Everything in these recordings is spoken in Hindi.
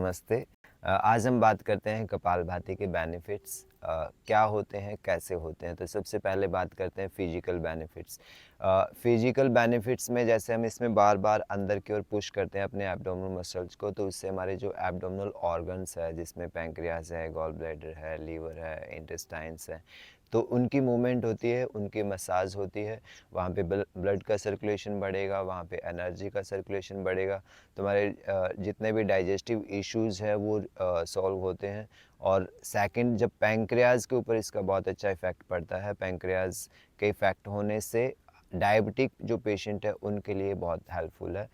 नमस्ते। आज हम बात करते हैं कपालभाति के बेनिफिट्स क्या होते हैं, कैसे होते हैं। तो सबसे पहले बात करते हैं फिजिकल बेनिफिट्स। फिजिकल बेनिफिट्स में जैसे हम इसमें बार-बार अंदर की ओर पुश करते हैं अपने एब्डोमिनल मसल्स को, तो उससे हमारे जो एब्डोमिनल ऑर्गन्स है, जिसमें पैंक्रियास है, गॉल ब्लैडर है, लीवर है, इंटेस्टाइन्स है, तो उनकी मूवमेंट होती है, उनकी मसाज होती है। वहाँ पे ब्लड का सर्कुलेशन बढ़ेगा, वहाँ पे एनर्जी का सर्कुलेशन बढ़ेगा। तुम्हारे जितने भी डाइजेस्टिव इश्यूज़ हैं वो सॉल्व होते हैं। और सेकंड, जब पैंक्रियाज़ के ऊपर इसका बहुत अच्छा इफ़ेक्ट पड़ता है। पैंक्रियाज़ के इफ़ेक्ट होने से डायबिटिक जो पेशेंट है उनके लिए बहुत हेल्पफुल है,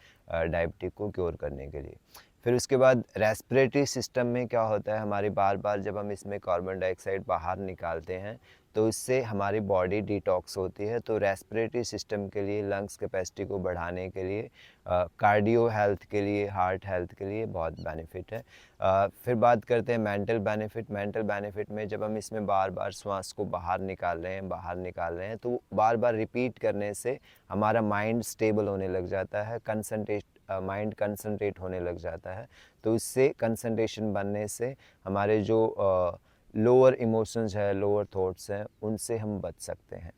डायबिटिक को क्योर करने के लिए। फिर उसके बाद रेस्पिरेटरी सिस्टम में क्या होता है, हमारी बार-बार जब हम इसमें कार्बन डाइऑक्साइड बाहर निकालते हैं, तो इससे हमारी बॉडी डिटॉक्स होती है। तो रेस्पिरेटरी सिस्टम के लिए, लंग्स कैपेसिटी को बढ़ाने के लिए, कार्डियो हेल्थ के लिए, हार्ट हेल्थ के लिए बहुत बेनिफिट है। फिर बात करते हैं मेंटल बेनिफिट। मेंटल बेनिफिट में जब हम इसमें बार-बार श्वास को बाहर निकाल रहे हैं, तो बार-बार रिपीट करने से हमारा माइंड स्टेबल होने लग जाता है, माइंड कंसंट्रेट होने लग जाता है। तो इससे कंसंट्रेशन बनने से हमारे जो लोअर इमोशंस है, लोअर थॉट्स हैं, उनसे हम बच सकते हैं।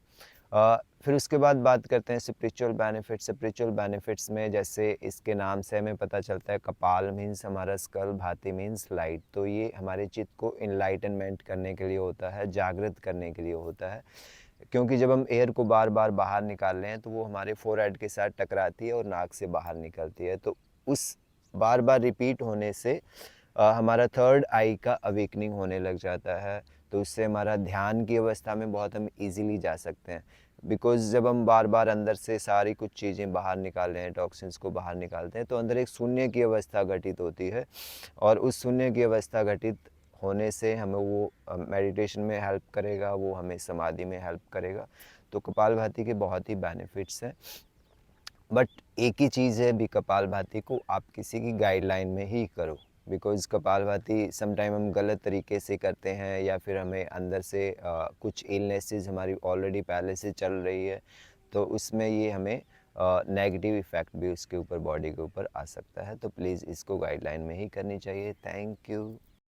फिर उसके बाद बात करते हैं स्पिरिचुअल बेनिफिट्स। स्पिरिचुअल बेनिफिट्स में जैसे इसके नाम से हमें पता चलता है, कपाल मीन्स हमारा स्कल, भाति मीन्स लाइट। तो ये हमारे चित्त को इनलाइटनमेंट करने के लिए होता है, जागृत करने के लिए होता है। क्योंकि जब हम एयर को बार-बार बाहर निकाल रहे हैं, तो वो हमारे फोरहेड के साथ टकराती है और नाक से बाहर निकलती है। तो उस बार-बार रिपीट होने से हमारा थर्ड आई का अवेकनिंग होने लग जाता है। तो उससे हमारा ध्यान की अवस्था में बहुत हम ईज़िली जा सकते हैं। बिकॉज़ जब हम बार-बार अंदर से सारी कुछ चीज़ें बाहर निकाल रहे हैं, टॉक्सिन्स को बाहर निकालते हैं, तो अंदर एक शून्य की अवस्था घटित होती है। और उस शून्य की अवस्था घटित होने से हमें वो मेडिटेशन में हेल्प करेगा, वो हमें समाधि में हेल्प करेगा। तो कपालभाति के बहुत ही बेनिफिट्स हैं। बट एक ही चीज़ है भी, कपालभाति को आप किसी की गाइडलाइन में ही करो। बिकॉज़ कपालभाति समटाइम हम गलत तरीके से करते हैं, या फिर हमें अंदर से कुछ इलनेसेस हमारी ऑलरेडी पहले से चल रही है, तो उसमें ये हमें नेगेटिव इफ़ेक्ट भी उसके ऊपर, बॉडी के ऊपर आ सकता है। तो प्लीज़ इसको गाइडलाइन में ही करनी चाहिए। Thank you.